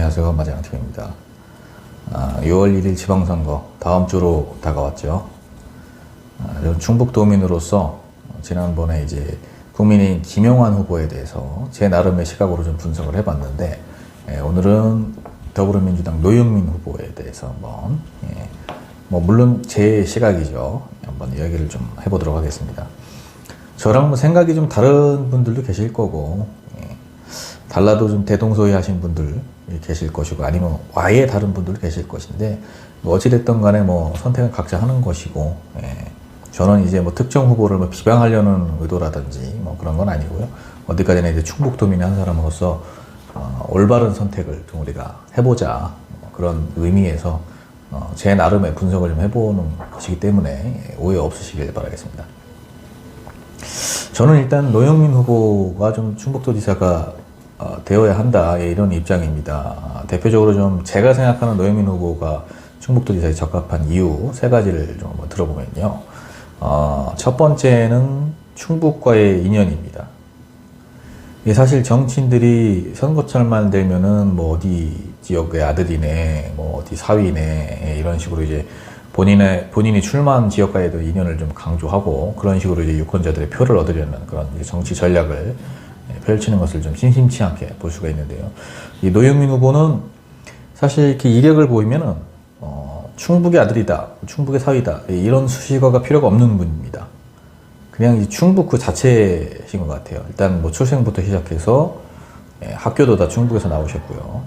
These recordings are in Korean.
안녕하세요. 마장TV입니다. 6월 1일 지방선거 다음 주로 다가왔죠. 충북도민으로서 지난번에 이제 국민의힘 김영환 후보에 대해서 제 나름의 시각으로 좀 분석을 해봤는데, 오늘은 더불어민주당 노영민 후보에 대해서 한번, 물론 제 시각이죠. 한번 이야기를 좀 해보도록 하겠습니다. 저랑 뭐 생각이 좀 다른 분들도 계실 거고, 달라도 좀 대동소이하신 분들 계실 것이고, 아니면 아예 다른 분들 계실 것인데, 뭐 어찌됐든 간에 뭐 선택은 각자 하는 것이고, 저는 이제 뭐 특정 후보를 뭐 비방하려는 의도라든지 뭐 그런 건 아니고요. 어디까지나 이제 충북도민의 한 사람으로서 올바른 선택을 좀 우리가 해보자, 그런 의미에서 제 나름의 분석을 좀 해보는 것이기 때문에 오해 없으시길 바라겠습니다. 저는 일단 노영민 후보가 좀 충북도지사가 되어야 한다, 이런 입장입니다. 대표적으로 좀 제가 생각하는 노영민 후보가 충북도지사에 적합한 이유 세 가지를 좀 한번 들어보면요. 첫 번째는 충북과의 인연입니다. 사실 정치인들이 선거철만 되면은 뭐 어디 지역의 아들이네, 뭐 어디 사위네, 이런 식으로 이제 본인이 출마한 지역과에도 인연을 좀 강조하고, 그런 식으로 이제 유권자들의 표를 얻으려는 그런 정치 전략을 펼치는 것을 좀 심심치 않게 볼 수가 있는데요. 이 노영민 후보는 사실 이렇게 이력을 보이면은 충북의 아들이다, 충북의 사위다, 이런 수식어가 필요가 없는 분입니다. 그냥 이 충북 그 자체신 것 같아요. 일단 뭐 출생부터 시작해서 학교도 다 충북에서 나오셨고요.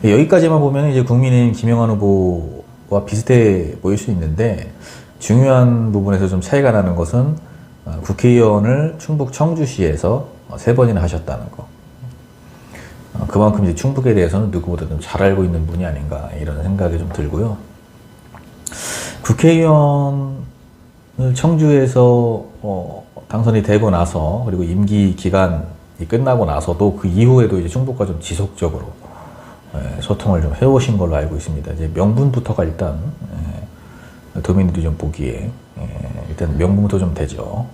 여기까지만 보면 이제 국민의힘 김영환 후보와 비슷해 보일 수 있는데, 중요한 부분에서 좀 차이가 나는 것은 국회의원을 충북 청주시에서 3번이나 하셨다는 거. 그만큼 이제 충북에 대해서는 누구보다 좀 잘 알고 있는 분이 아닌가, 이런 생각이 좀 들고요. 국회의원을 청주에서 당선이 되고 나서, 그리고 임기 기간이 끝나고 나서도 그 이후에도 이제 충북과 좀 지속적으로 소통을 좀 해오신 걸로 알고 있습니다. 이제 명분부터가 일단 도민들이 좀 보기에 일단 명분부터 좀 되죠.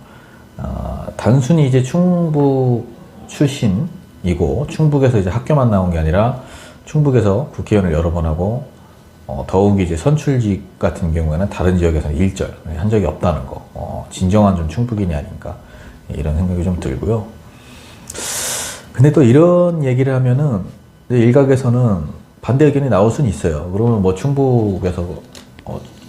단순히 이제 충북 출신이고 충북에서 이제 학교만 나온 게 아니라 충북에서 국회의원을 여러 번 하고, 더욱이 이제 선출직 같은 경우에는 다른 지역에서는 일절 한 적이 없다는 거, 진정한 좀 충북인이 아닌가, 이런 생각이 좀 들고요. 근데 또 이런 얘기를 하면은 일각에서는 반대 의견이 나올 수는 있어요. 그러면 뭐 충북에서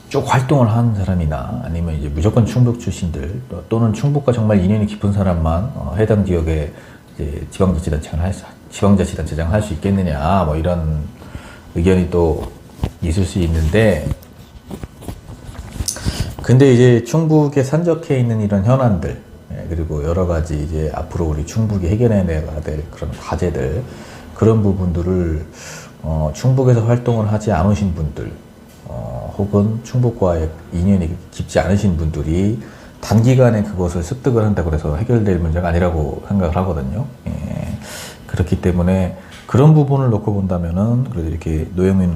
쭉 활동을 한 사람이나, 아니면 이제 무조건 충북 출신들, 또는 충북과 정말 인연이 깊은 사람만 해당 지역에 이제 지방자치단체장 할 수 있겠느냐, 뭐 이런 의견이 또 있을 수 있는데, 근데 이제 충북에 산적해 있는 이런 현안들, 그리고 여러 가지 이제 앞으로 우리 충북이 해결해내야 될 그런 과제들, 그런 부분들을 충북에서 활동을 하지 않으신 분들, 혹은 충북과의 인연이 깊지 않으신 분들이 단기간에 그것을 습득을 한다고 해서 해결될 문제가 아니라고 생각을 하거든요. 그렇기 때문에 그런 부분을 놓고 본다면은, 그래도 이렇게 노영민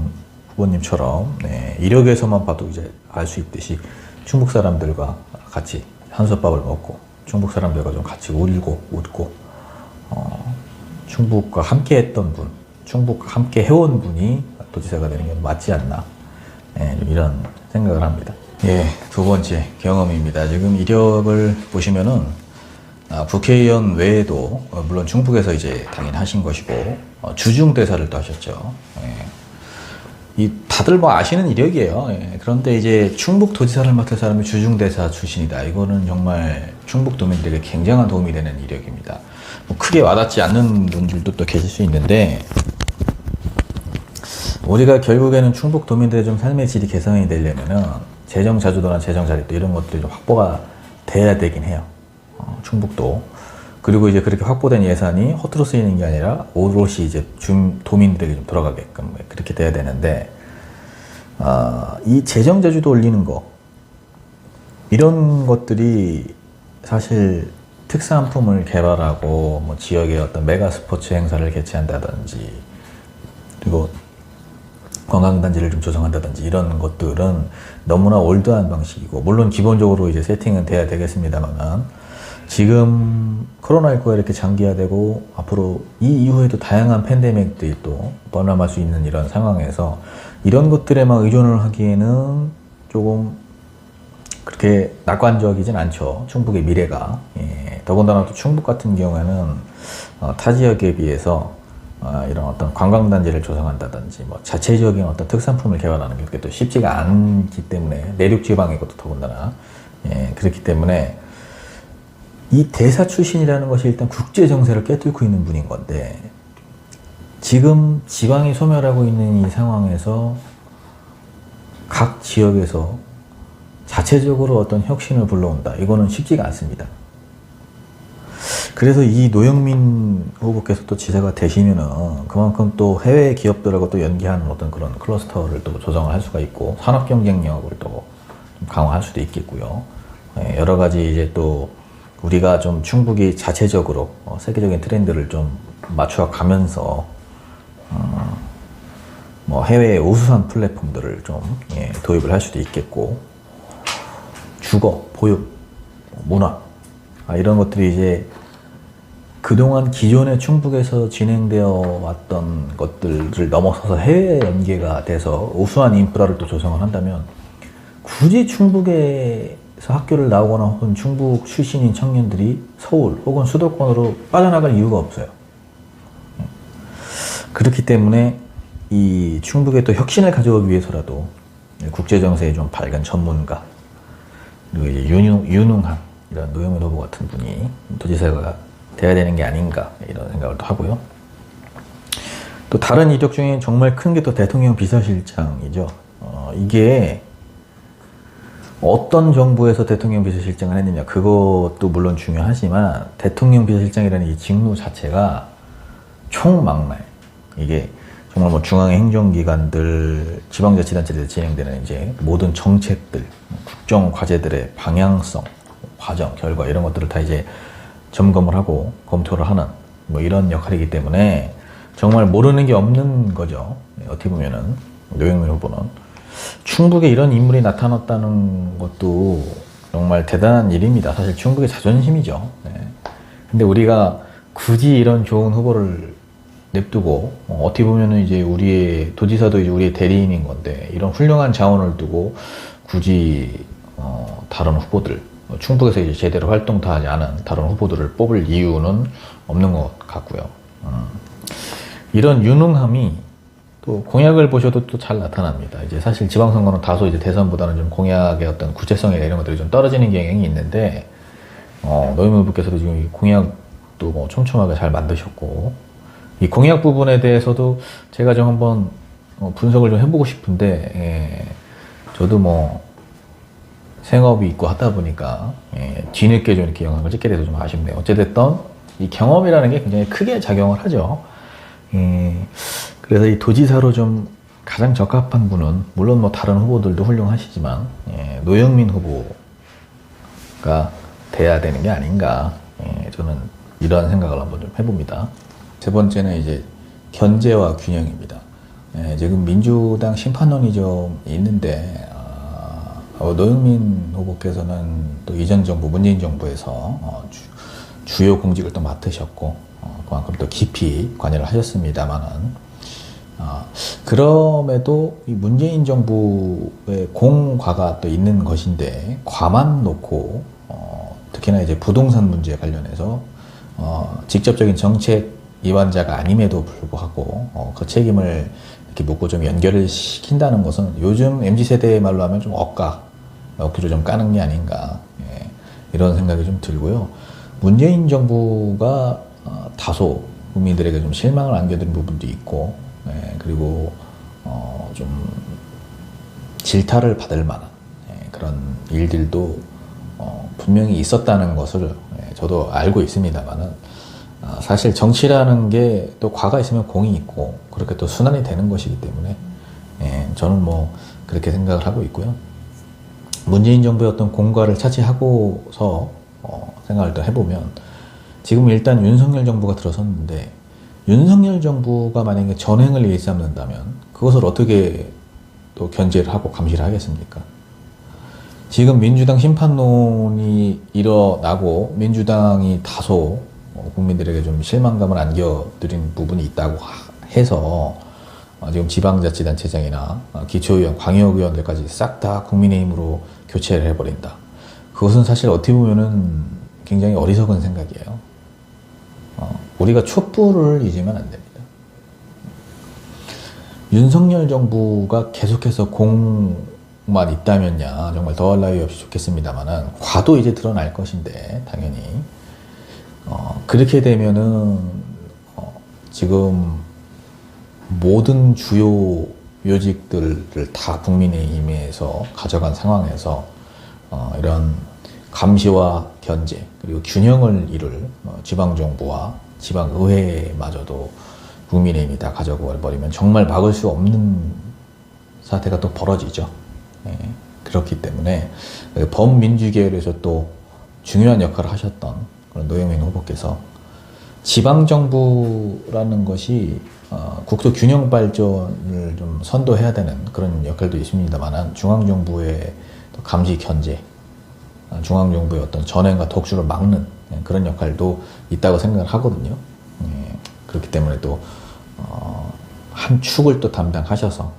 후보님처럼 이력에서만 봐도 이제 알 수 있듯이 충북 사람들과 같이 한솥밥을 먹고, 충북 사람들과 좀 같이 울고 웃고, 충북과 함께 했던 분, 충북과 함께 해온 분이 도지사가 되는 게 맞지 않나, 이런 생각을 합니다. 두 번째 경험입니다. 지금 이력을 보시면은 국회의원 외에도 물론 충북에서 이제 당연히 하신 것이고, 주중대사를 또 하셨죠. 다들 뭐 아시는 이력이에요. 그런데 이제 충북도지사를 맡을 사람이 주중대사 출신이다. 이거는 정말 충북도민들에게 굉장한 도움이 되는 이력입니다. 뭐 크게 와닿지 않는 분들도 또 계실 수 있는데, 우리가 결국에는 충북도민들의 좀 삶의 질이 개선이 되려면은 재정 자주도나 재정 자립도 이런 것들이 좀 확보가 돼야 되긴 해요. 충북도. 그리고 이제 그렇게 확보된 예산이 허투루 쓰이는 게 아니라 오롯이 이제 도민들에게 좀 돌아가게끔 그렇게 돼야 되는데, 이 재정 자주도 올리는 거, 이런 것들이 사실 특산품을 개발하고 뭐 지역의 어떤 메가 스포츠 행사를 개최한다든지, 그리고 관광단지를 좀 조성한다든지, 이런 것들은 너무나 올드한 방식이고, 물론 기본적으로 이제 세팅은 돼야 되겠습니다만, 지금 코로나19가 이렇게 장기화되고 앞으로 이 이후에도 다양한 팬데믹들이 또 번람할 수 있는 이런 상황에서 이런 것들에만 의존을 하기에는 조금 그렇게 낙관적이진 않죠. 충북의 미래가. 예, 더군다나 또 충북 같은 경우에는 타 지역에 비해서 이런 어떤 관광단지를 조성한다든지 뭐 자체적인 어떤 특산품을 개발하는 게 그렇게 또 쉽지가 않기 때문에 내륙 지방이고 또 더군다나 그렇기 때문에 이 대사 출신이라는 것이 일단 국제 정세를 꿰뚫고 있는 분인 건데 지금 지방이 소멸하고 있는 이 상황에서 각 지역에서 자체적으로 어떤 혁신을 불러온다. 이거는 쉽지가 않습니다. 그래서 이 노영민 후보께서 또 지사가 되시면은 그만큼 또 해외 기업들하고 또 연계하는 어떤 그런 클러스터를 또 조정을 할 수가 있고 산업 경쟁력을 또 강화할 수도 있겠고요. 여러 가지 이제 또 우리가 좀 충북이 자체적으로 세계적인 트렌드를 좀 맞춰 가면서 뭐 해외의 우수한 플랫폼들을 좀 도입을 할 수도 있겠고 주거, 보육, 문화 이런 것들이 이제 그동안 기존의 충북에서 진행되어 왔던 것들을 넘어서서 해외 연계가 돼서 우수한 인프라를 또 조성을 한다면 굳이 충북에서 학교를 나오거나 혹은 충북 출신인 청년들이 서울 혹은 수도권으로 빠져나갈 이유가 없어요. 그렇기 때문에 이 충북에 또 혁신을 가져오기 위해서라도 국제정세에 좀 밝은 전문가 그리고 이제 유능한 이런 노영민 후보 같은 분이 도지사가 돼야 되는 게 아닌가 이런 생각을 또 하고요. 또 다른 이력 중에 정말 큰 게 또 대통령 비서실장이죠. 이게 어떤 정부에서 대통령 비서실장을 했느냐 그것도 물론 중요하지만 대통령 비서실장이라는 이 직무 자체가 총망라예요. 이게 정말 뭐 중앙의 행정기관들, 지방자치단체들에 진행되는 이제 모든 정책들, 국정 과제들의 방향성, 과정, 결과 이런 것들을 다 이제 점검을 하고 검토를 하는 뭐 이런 역할이기 때문에 정말 모르는 게 없는 거죠. 어떻게 보면은 노영민 후보는 충북에 이런 인물이 나타났다는 것도 정말 대단한 일입니다. 사실 충북의 자존심이죠. 근데 우리가 굳이 이런 좋은 후보를 냅두고 어떻게 보면은 이제 우리의 도지사도 이제 우리의 대리인인 건데 이런 훌륭한 자원을 두고 굳이 다른 후보들 충북에서 이제 제대로 활동도 하지 않은 다른 후보들을 뽑을 이유는 없는 것 같고요. 이런 유능함이 또 공약을 보셔도 또 잘 나타납니다. 이제 사실 지방선거는 다소 이제 대선보다는 좀 공약의 어떤 구체성이나 이런 것들이 좀 떨어지는 경향이 있는데 노영민 후보께서도 지금 이 공약도 뭐 촘촘하게 잘 만드셨고 이 공약 부분에 대해서도 제가 좀 한번 분석을 좀 해보고 싶은데 저도 뭐 생업이 있고 하다 보니까 뒤늦게 좀 이렇게 영상을 찍게 돼서 좀 아쉽네요. 어찌됐든 이 경험이라는 게 굉장히 크게 작용을 하죠. 그래서 이 도지사로 좀 가장 적합한 분은 물론 뭐 다른 후보들도 훌륭하시지만 노영민 후보가 돼야 되는 게 아닌가 저는 이런 생각을 한번 좀 해봅니다. 세 번째는 이제 견제와 균형입니다. 지금 민주당 심판론이 좀 있는데 노영민 후보께서는 또 이전 정부 문재인 정부에서 주요 공직을 또 맡으셨고 그만큼 또 깊이 관여를 하셨습니다만은 그럼에도 이 문재인 정부의 공과가 또 있는 것인데 과만 놓고 특히나 이제 부동산 문제에 관련해서 직접적인 정책 위반자가 아님에도 불구하고 그 책임을 이렇게 묻고 좀 연결을 시킨다는 것은 요즘 MZ세대의 말로 하면 좀 억지로 좀 까는 게 아닌가 이런 생각이 좀 들고요. 문재인 정부가 다소 국민들에게 좀 실망을 안겨드린 부분도 있고 그리고 좀 질타를 받을 만한 그런 일들도 분명히 있었다는 것을 저도 알고 있습니다만은 사실 정치라는 게 또 과가 있으면 공이 있고 그렇게 또 순환이 되는 것이기 때문에 저는 뭐 그렇게 생각을 하고 있고요. 문재인 정부의 어떤 공과를 차지하고서 생각을 또 해보면 지금 일단 윤석열 정부가 들어섰는데 윤석열 정부가 만약에 전횡을 일삼는다면 그것을 어떻게 또 견제를 하고 감시를 하겠습니까? 지금 민주당 심판론이 일어나고 민주당이 다소 국민들에게 좀 실망감을 안겨드린 부분이 있다고 해서 지금 지방자치단체장이나 기초의원, 광역의원들까지 싹 다 국민의힘으로 교체를 해버린다. 그것은 사실 어떻게 보면은 굉장히 어리석은 생각이에요. 우리가 촛불을 잊으면 안 됩니다. 윤석열 정부가 계속해서 공만 있다면야 정말 더할 나위 없이 좋겠습니다만은 과도 이제 드러날 것인데 당연히 그렇게 되면은 지금 모든 주요 요직들을 다 국민의힘에서 가져간 상황에서 이런 감시와 견제 그리고 균형을 이룰 지방정부와 지방의회마저도 국민의힘이 다 가져버리면 정말 막을 수 없는 사태가 또 벌어지죠. 예, 그렇기 때문에 범민주계열에서 또 중요한 역할을 하셨던 그런 노영민 후보께서 지방정부라는 것이 국토 균형 발전을 좀 선도해야 되는 그런 역할도 있습니다만 중앙정부의 감시 견제, 중앙정부의 어떤 전횡과 독주를 막는 그런 역할도 있다고 생각을 하거든요. 그렇기 때문에 또 한 축을 또 담당하셔서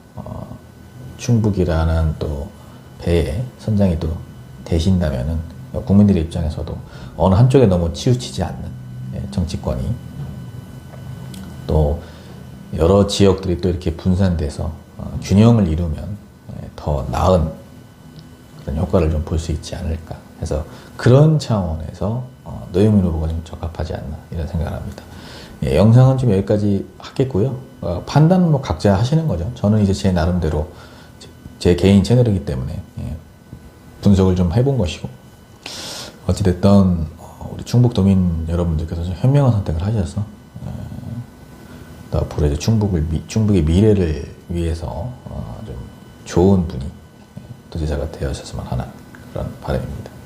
충북이라는 또 배에 선장이 또 되신다면은 국민들의 입장에서도 어느 한쪽에 너무 치우치지 않는 정치권이 또 여러 지역들이 또 이렇게 분산돼서 균형을 이루면 더 나은 그런 효과를 좀 볼 수 있지 않을까 해서 그런 차원에서 노영민 후보가 좀 적합하지 않나 이런 생각을 합니다. 예, 영상은 좀 여기까지 하겠고요. 판단은 뭐 각자 하시는 거죠. 저는 이제 제 나름대로 제 개인 채널이기 때문에 분석을 좀 해본 것이고 어찌됐든 우리 충북도민 여러분들께서 좀 현명한 선택을 하셔서 또 앞으로 이제 충북의 미래를 위해서 좀 좋은 분이 도지사가 되어주셨으면 하는 그런 바람입니다.